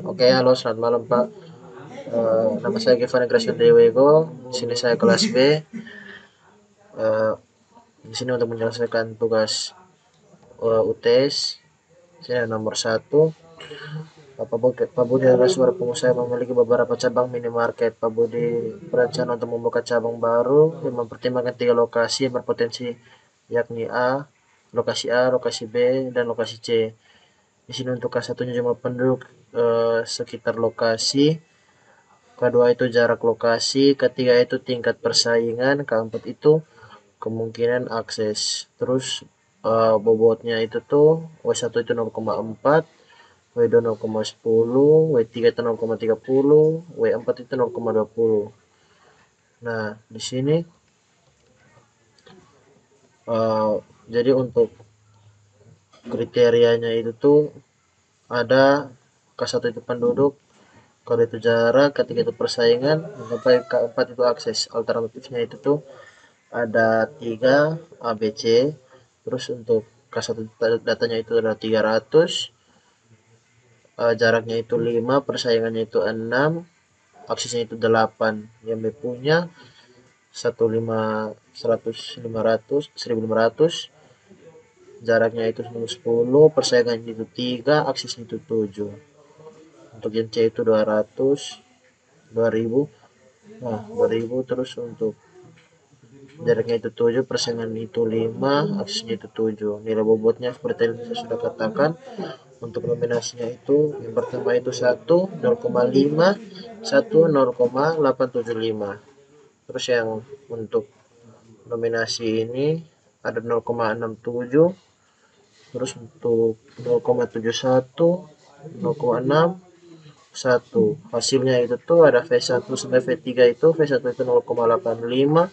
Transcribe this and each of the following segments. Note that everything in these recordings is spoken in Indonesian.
Oke, halo, selamat malam Pak. Nama saya Giovanni Gracian Dewego. Di sini saya kelas B. Eh, di sini untuk menyelesaikan tugas UTS. Saya nomor satu. Pak Budi adalah seorang pengusaha yang memiliki beberapa cabang minimarket. Pak Budi berencana untuk membuka cabang baru yang mempertimbangkan 3 lokasi yang berpotensi, yakni lokasi B, dan lokasi C. Di sini untuk K1-nya jumlah penduduk sekitar lokasi, kedua itu jarak lokasi, ketiga itu tingkat persaingan, keempat itu kemungkinan akses. Terus bobotnya itu tuh W1 itu 0,4, W2 0,10, W3 itu 0,30, W4 itu 0,20. Nah, di sini uh, jadi untuk kriterianya itu tuh ada K1 itu penduduk, kalau itu jarak, ketiga itu persaingan, sampai keempat itu akses. Alternatifnya itu tuh ada 3 ABC. Terus untuk K1 datanya itu ada 300, jaraknya itu 5, persaingannya itu 6, aksesnya itu 8. Yang B punya 1500, jaraknya itu 10, persaingannya itu 3, aksesnya itu 7. Untuk yang C itu 200, 2000. Nah, 2000. Terus untuk jaraknya itu 7, persaingan itu 5, aksesnya itu 7. Nilai bobotnya seperti yang saya sudah katakan. Untuk nominasinya itu yang pertama itu 1 0,5, 1 0,875. Terus yang untuk nominasi ini ada 0,67, terus untuk 0,71, 0,6, 1. Hasilnya itu tuh ada V1 sampai V3 itu, V1 itu 0,85,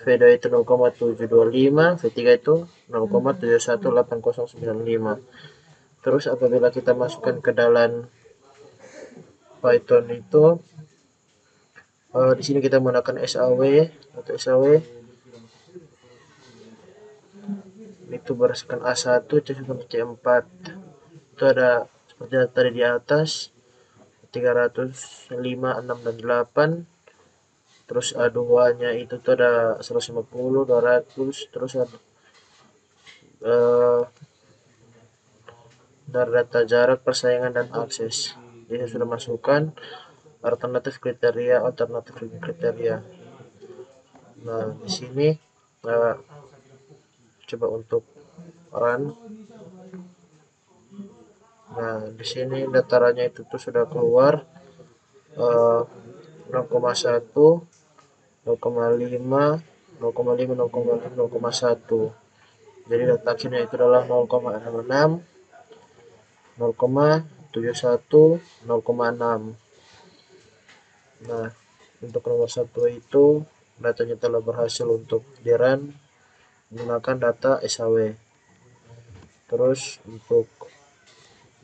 V2 itu 0,725, V3 itu 0,718095. Terus apabila kita masukkan ke dalam Python itu, di sini kita menggunakan SAW. Untuk SAW itu berdasarkan A1, C1 sampai C4. Itu ada seperti yang tadi di atas, 305, 6, dan 8. Terus A2-nya itu tuh ada 150, 200. Terus ada dari data jarak, persaingan, dan akses. Jadi saya sudah masukkan alternatif kriteria. Nah, di sini coba untuk run. Nah, di sini datarannya itu tuh sudah keluar 0,1, 0,5, 0,5, 0,5, 0,1. Jadi data akhirnya itu adalah 0,66, 0,71, 0,6. Nah, untuk nomor 1 itu datanya telah berhasil untuk di run menggunakan data SAW. Terus untuk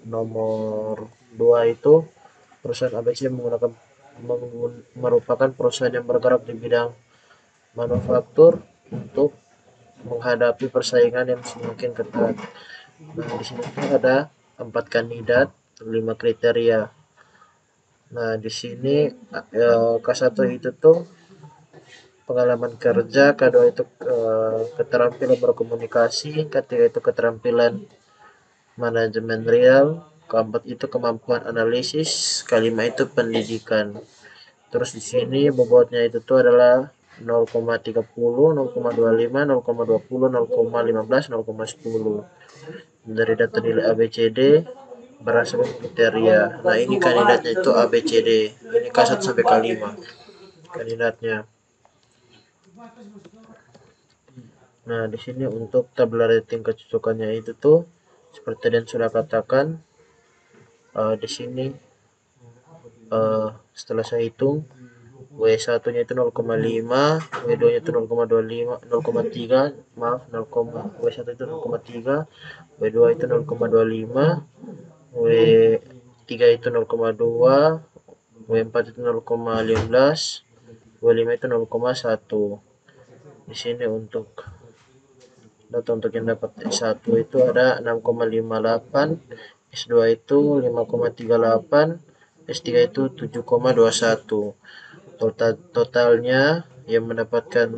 nomor 2 itu perusahaan ABC merupakan perusahaan yang bergerak di bidang manufaktur untuk menghadapi persaingan yang semakin ketat. Nah, di sini ada 4 kandidat, 5 kriteria. Nah, di sini K1 itu tuh pengalaman kerja, kedua itu keterampilan berkomunikasi, ketiga itu keterampilan manajemen real, keempat itu kemampuan analisis, kelima itu pendidikan. Terus di sini bobotnya itu tuh adalah 0,30, 0,25, 0,20, 0,15, 0,10. Dari data nilai ABCD berdasarkan kriteria. Nah, ini kandidatnya itu ABCD. Ini K1 sampai K5 kandidatnya. Nah, di sini untuk tabel rating kecocokannya itu tuh seperti yang sudah katakan, di sini setelah saya hitung W1-nya itu 0,5, W2-nya itu 0,25, 0,3, maaf, 0, W1 itu 0,3, W2 itu 0,25, W3 itu 0,2, W4 itu 0,15, W5 itu 0,1. Di sini untuk data untuk yang dapat S1 itu ada 6,58, S2 itu 5,38, S3 itu 7,21. Totalnya yang mendapatkan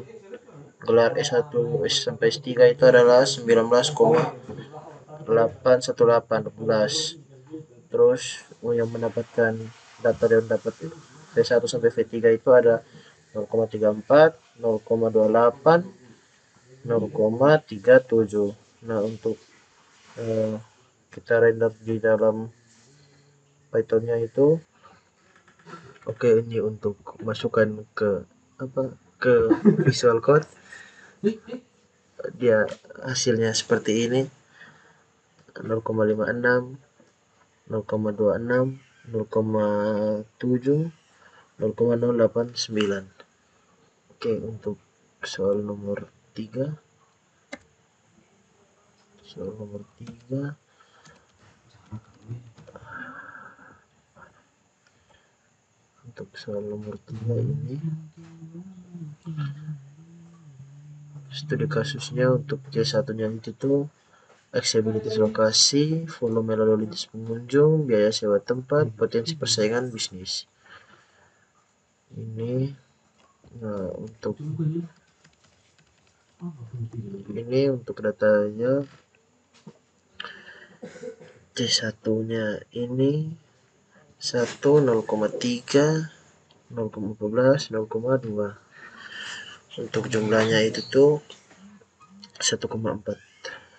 gelar S1 sampai S3 itu adalah 19,818. Terus yang mendapatkan data yang dapat V1 sampai V3 itu ada 0,34, 0,28, 0,37. Nah, untuk kita render di dalam Pythonnya itu, oke, ini untuk masukkan ke ke Visual Code. Dia hasilnya seperti ini: 0,56, 0,26, 0,7, 0,089. Oke, untuk soal nomor 3. Untuk soal nomor 3 ini studi kasusnya untuk C1 nya itu tuh accessibility lokasi, volume lalu lintas pengunjung, biaya sewa tempat, potensi persaingan bisnis. Ini untuk datanya. C1 nya ini 1, 0,3, 0,14, 0,2. Untuk jumlahnya itu tuh 1,4,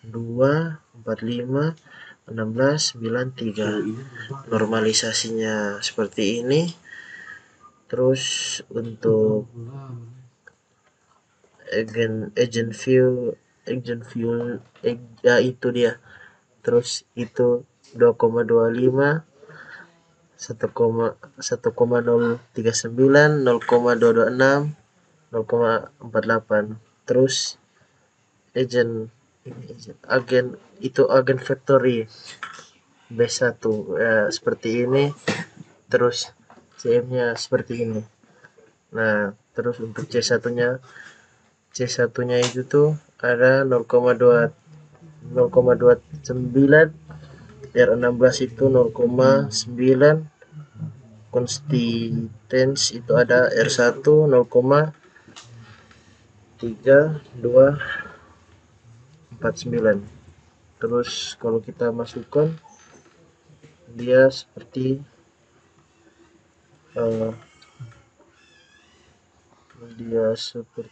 2, 45, 16, 93. Normalisasinya seperti ini. Terus untuk agent view ya itu dia. Terus itu 2,25, 1,039, 0,226, 0,48. Terus agen factory B1 ya seperti ini. Terus CM nya seperti ini. Nah, terus untuk C1 nya itu tuh ada 0,29, R16 itu 0,9, constituents itu ada R1 0,3249. Terus kalau kita masukkan dia seperti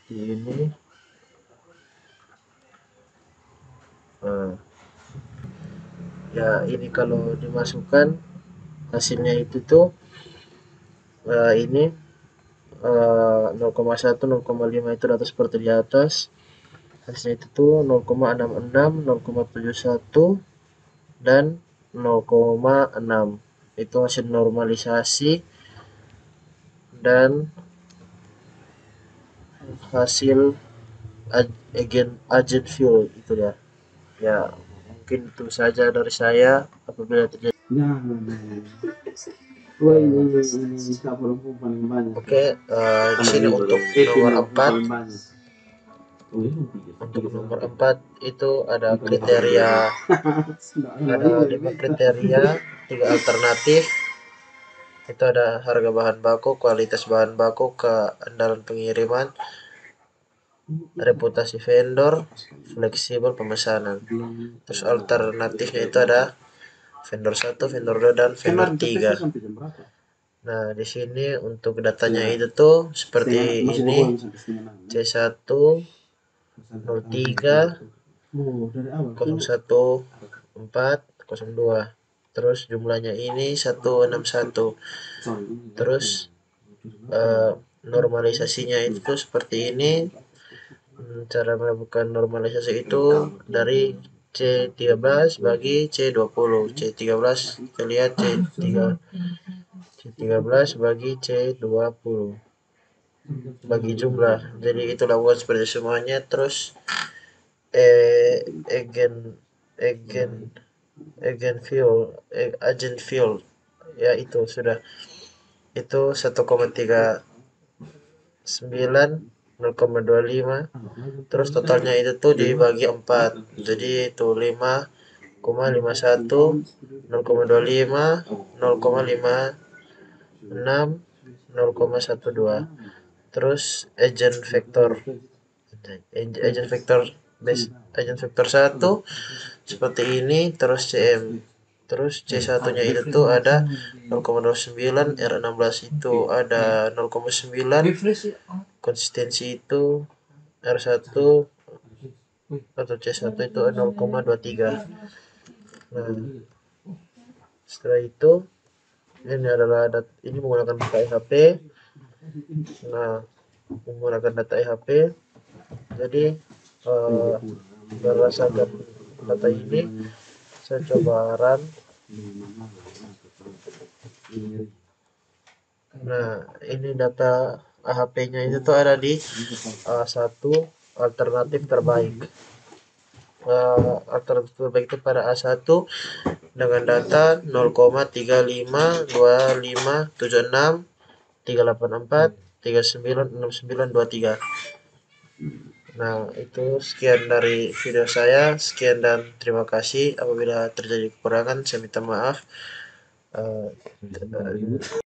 ini. Ya, ini kalau dimasukkan hasilnya itu tuh ini 0,1, 0,5 itu data seperti di atas. Hasilnya itu tuh 0,66, 0,71 dan 0,6. Itu hasil normalisasi dan hasil agent fuel itu ya. Ya, mungkin itu saja dari saya. Apabila terjadi Oke, di sini untuk nomor 4. Untuk nomor 4 itu ada kriteria, ada 5 kriteria, 3 alternatif. Itu ada harga bahan baku, kualitas bahan baku, keandalan pengiriman, reputasi vendor, fleksibel pemesanan. Terus alternatifnya itu ada vendor 1, vendor 2, dan vendor 3. Nah, di sini untuk datanya itu tuh seperti ini: C1 03 014 02. Terus jumlahnya ini 161. Terus normalisasinya itu seperti ini. Cara melakukan normalisasi itu dari C13 bagi C20. C13 kita lihat C13 bagi C20 bagi jumlah. Jadi itu lakukan seperti semuanya. Terus agent fuel ya itu sudah, itu 1,39, 0,25. Terus totalnya itu tuh dibagi 4, jadi itu 5, 0,51, 0,25, 0,56, 0,12. Terus agent vektor 1 seperti ini, terus Cm. Terus C1-nya itu tuh ada 0,29, R16 itu ada 0,9, konsistensi itu R1 atau C1 itu 0,23. Nah, setelah itu ini menggunakan data IHP. Nah, menggunakan data IHP, jadi berdasarkan data ini saya coba run. Nah, ini data AHP-nya itu tuh ada di A1 alternatif terbaik. Alternatif terbaik itu pada A1 dengan data 0,352576 384 3969 23. Nah, itu sekian dari video saya. Sekian dan terima kasih. Apabila terjadi kekurangan, saya minta maaf.